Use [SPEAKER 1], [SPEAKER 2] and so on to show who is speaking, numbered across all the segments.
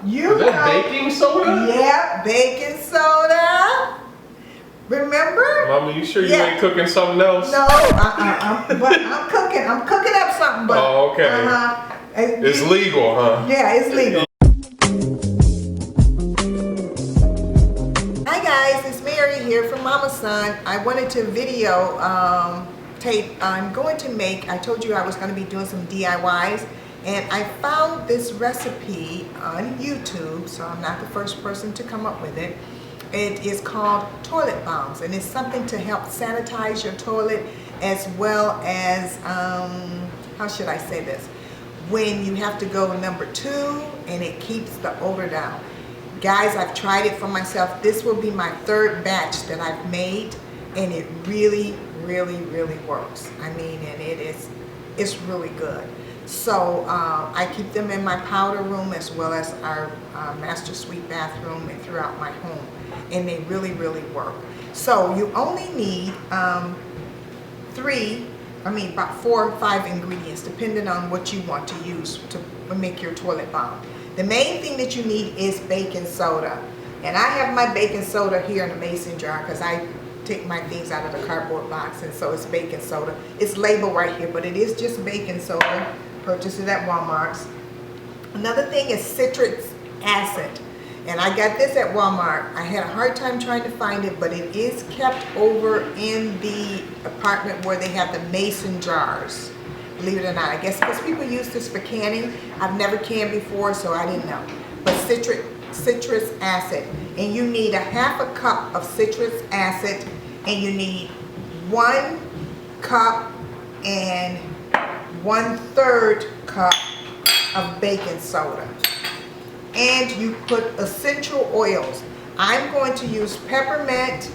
[SPEAKER 1] You
[SPEAKER 2] Is that baking soda?
[SPEAKER 1] Yeah, baking soda. Remember?
[SPEAKER 2] Mama, you sure you ain't cooking something else?
[SPEAKER 1] No, but I'm cooking. I'm cooking up something. But,
[SPEAKER 2] oh, okay. It's legal, huh?
[SPEAKER 1] Yeah, it's legal. Hi guys, it's Mary here from Mama Son. I wanted to video tape. I'm going to make. I told you I was going to be doing some DIYs, and I found this recipe on YouTube. So I'm not the first person to come up with it. It is called toilet bombs, and it's something to help sanitize your toilet, as well as, how should I say this? When you have to go number 2, and it keeps the odor down. Guys, I've tried it for myself. This will be my 3rd batch that I've made, and it really, really, really works. I mean, and it's really good. So I keep them in my powder room, as well as our master suite bathroom and throughout my home, and they really, really work. So you only need about 4 or 5 ingredients, depending on what you want to use to make your toilet bomb. The main thing that you need is baking soda, and I have my baking soda here in a mason jar because I take my things out of the cardboard box, and so it's baking soda. It's labeled right here, but it is just baking soda. Purchase it at Walmart. Another thing is citric acid, and I got this at Walmart. I had a hard time trying to find it, but it is kept over in the apartment where they have the mason jars. Believe it or not, I guess because people use this for canning. I've never canned before, so I didn't know. But citric acid, and you need a 1/2 cup of citric acid, and you need 1 cup and 1/3 cup of baking soda. And you put essential oils. I'm going to use peppermint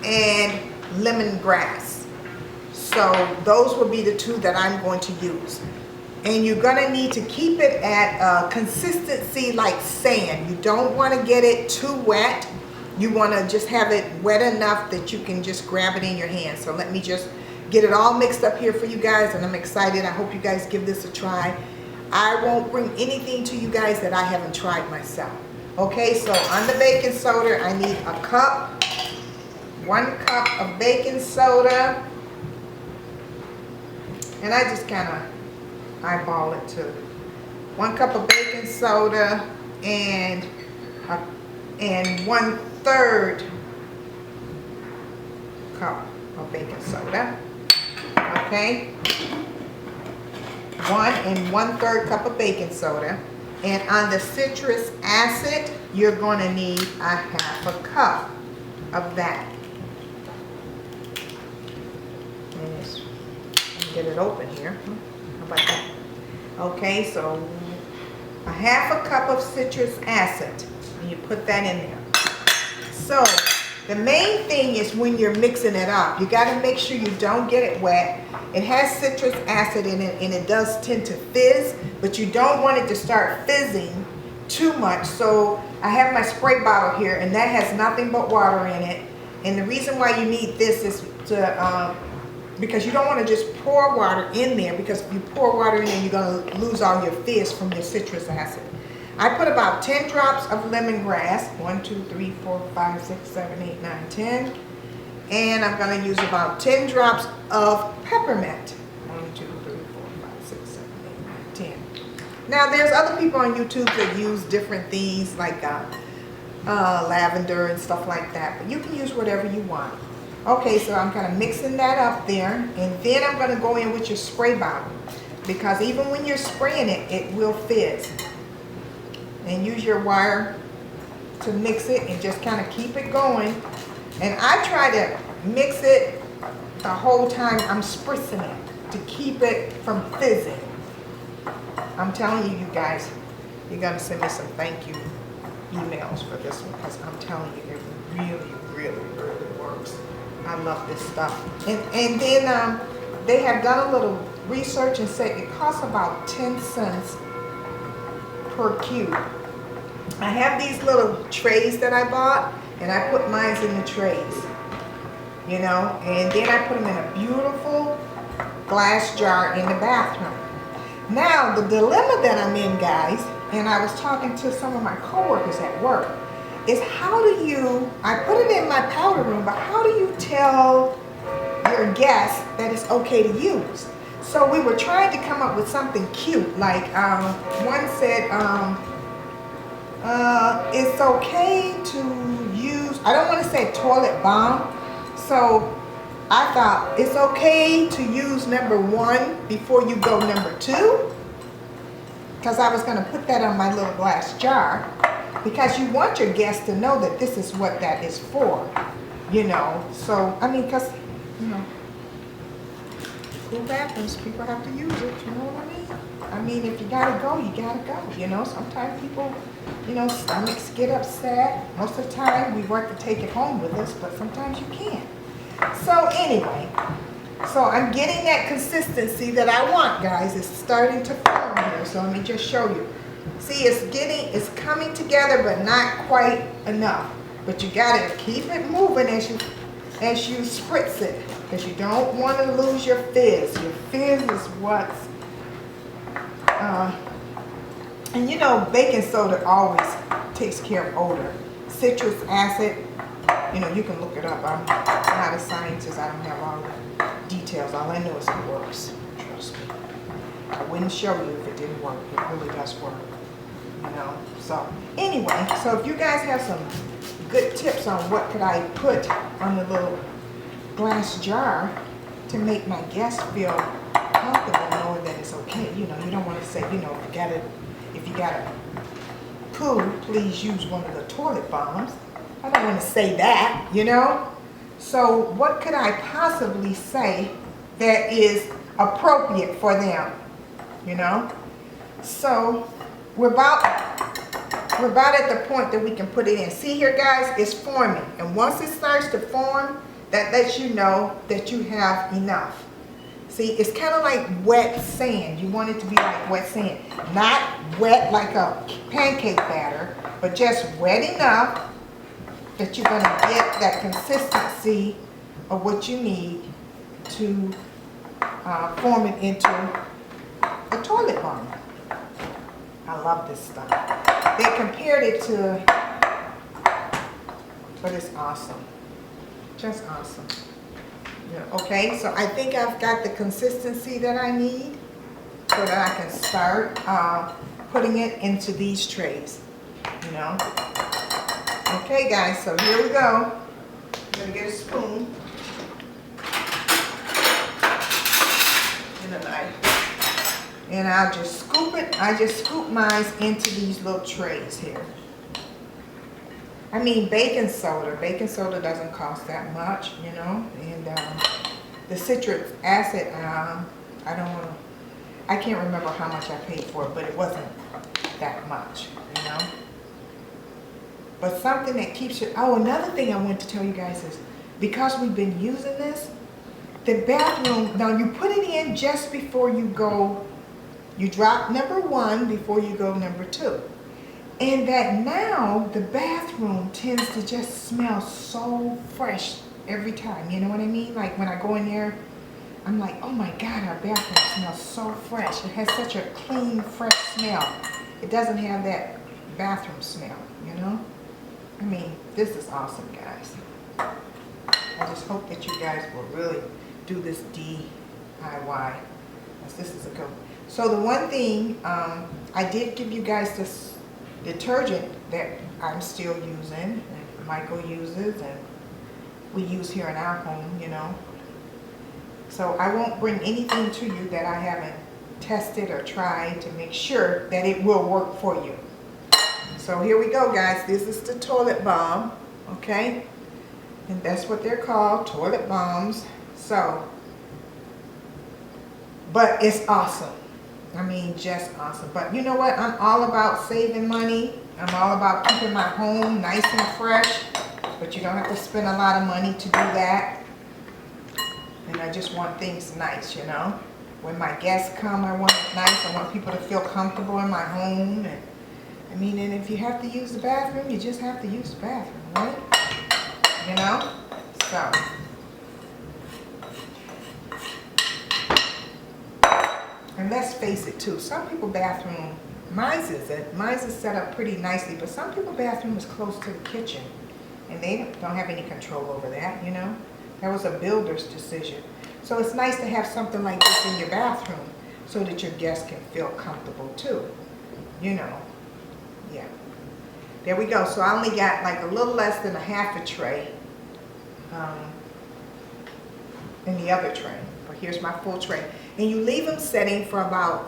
[SPEAKER 1] and lemongrass. So those will be the 2 that I'm going to use. And you're going to need to keep it at a consistency like sand. You don't want to get it too wet. You want to just have it wet enough that you can just grab it in your hand. So let me just get it all mixed up here for you guys, and I'm excited. I hope you guys give this a try. I won't bring anything to you guys that I haven't tried myself. Okay, so on the baking soda, I need a cup, 1 cup of baking soda, and I just kind of eyeball it too. 1 cup of baking soda and 1/3 cup of baking soda. Okay, 1 and 1/3 cup of baking soda. And on the citrus acid, you're going to need a 1/2 cup of that. And let me get it open here. How about that? Okay, so a 1/2 cup of citrus acid, and you put that in there. So the main thing is when you're mixing it up, you got to make sure you don't get it wet. It has citrus acid in it, and it does tend to fizz, but you don't want it to start fizzing too much. So I have my spray bottle here, and that has nothing but water in it. And the reason why you need this is to because you don't want to just pour water in there, because if you pour water in there, you're going to lose all your fizz from your citrus acid. I put about 10 drops of lemongrass. 1, 2, 3, 4, 5, 6, 7, 8, 9, 10. And I'm going to use about 10 drops of peppermint. 1, 2, 3, 4, 5, 6, 7, 8, 9, 10. Now, there's other people on YouTube that use different things like lavender and stuff like that. But you can use whatever you want. Okay, so I'm kind of mixing that up there. And then I'm going to go in with your spray bottle, because even when you're spraying it, it will fizz. And use your wire to mix it and just kind of keep it going. And I try to mix it the whole time I'm spritzing it to keep it from fizzing. I'm telling you, you guys, you're going to send me some thank you emails for this one, because I'm telling you, it really, really, really works. I love this stuff. And then they have done a little research and said it costs about 10 cents per cube. I have these little trays that I bought, and I put mine in the trays, you know, and then I put them in a beautiful glass jar in the bathroom. Now, the dilemma that I'm in, guys, and I was talking to some of my coworkers at work, is how do you, I put it in my powder room, but how do you tell your guests that it's okay to use? So we were trying to come up with something cute, like one said, it's okay to use, I don't want to say toilet bomb, so I thought it's okay to use number 1 before you go number 2, because I was going to put that on my little glass jar, because you want your guests to know that this is what that is for, you know. So, I mean, because, you know, cool bathrooms, people have to use it, you know what I mean? I mean, if you gotta go, you gotta go, you know. Sometimes people, you know, stomachs get upset. Most of the time, we work to take it home with us, but sometimes you can't. So anyway, so I'm getting that consistency that I want, guys. It's starting to form here, so let me just show you. See, it's coming together, but not quite enough. But you gotta keep it moving as you spritz it, because you don't want to lose your fizz. Your fizz is what's, and you know, baking soda always takes care of odor. Citrus acid, you know, you can look it up. I'm not a scientist. I don't have all the details. All I know is it works. Trust me. I wouldn't show you if it didn't work. It really does work. You know. So anyway, so if you guys have some good tips on what could I put on the little glass jar to make my guests feel comfortable knowing that it's okay. You know, you don't want to say, you know, if you gotta poo, please use one of the toilet bombs. I don't want to say that, you know. So what could I possibly say that is appropriate for them, you know? So we're about at the point that we can put it in. See here, guys, it's forming. And once it starts to form, that lets you know that you have enough. See, it's kind of like wet sand. You want it to be like wet sand. Not wet like a pancake batter, but just wet enough that you're going to get that consistency of what you need to form it into a toilet bomb. I love this stuff. They compared it to, but it's awesome. Just awesome. Yeah, okay, so I think I've got the consistency that I need so that I can start putting it into these trays, you know. Okay, guys, so here we go. I'm gonna get a spoon and a knife, and I'll just scoop it. I just scoop mine into these little trays here. I mean, baking soda doesn't cost that much, you know, and the citric acid, I can't remember how much I paid for it, but it wasn't that much, you know. But something that keeps it, oh, another thing I want to tell you guys is, because we've been using this, the bathroom, now you put it in just before you go, you drop number 1 before you go number 2. And that now the bathroom tends to just smell so fresh every time. You know what I mean? Like when I go in there, I'm like, oh my God, our bathroom smells so fresh. It has such a clean, fresh smell. It doesn't have that bathroom smell, you know? I mean, this is awesome, guys. I just hope that you guys will really do this DIY. Because this is a good one. So the one thing, I did give you guys this detergent that I'm still using, and Michael uses, and we use here in our home, you know. So I won't bring anything to you that I haven't tested or tried to make sure that it will work for you. So here we go, guys. This is the toilet bomb, okay? And that's what they're called, toilet bombs. So, but it's awesome. I mean, just awesome. But you know what? I'm all about saving money. I'm all about keeping my home nice and fresh. But you don't have to spend a lot of money to do that. And I just want things nice, you know. When my guests come, I want it nice. I want people to feel comfortable in my home. And I mean, and if you have to use the bathroom, you just have to use the bathroom, right? You know? So. And let's face it too, some people bathroom, mine's isn't. Mine's is set up pretty nicely, but some people bathroom is close to the kitchen. And they don't have any control over that, you know? That was a builder's decision. So it's nice to have something like this in your bathroom so that your guests can feel comfortable too. You know, yeah. There we go. So I only got like a little less than a half a tray in the other tray. But here's my full tray. And you leave them setting for about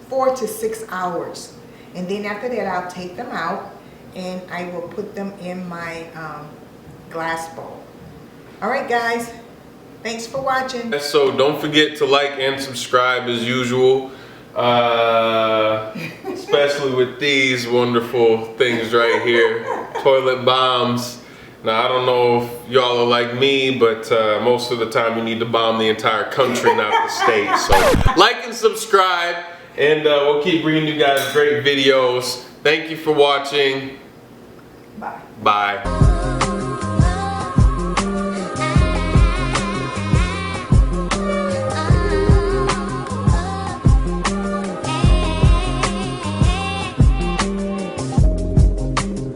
[SPEAKER 1] 4 to 6 hours. And then after that, I'll take them out and I will put them in my glass bowl. All right, guys. Thanks for watching.
[SPEAKER 2] So don't forget to like and subscribe as usual. Especially with these wonderful things right here. Toilet bombs. Now I don't know if y'all are like me, but most of the time you need to bomb the entire country, not the state. So like and subscribe, and we'll keep bringing you guys great videos. Thank you for watching.
[SPEAKER 1] Bye.
[SPEAKER 2] Bye.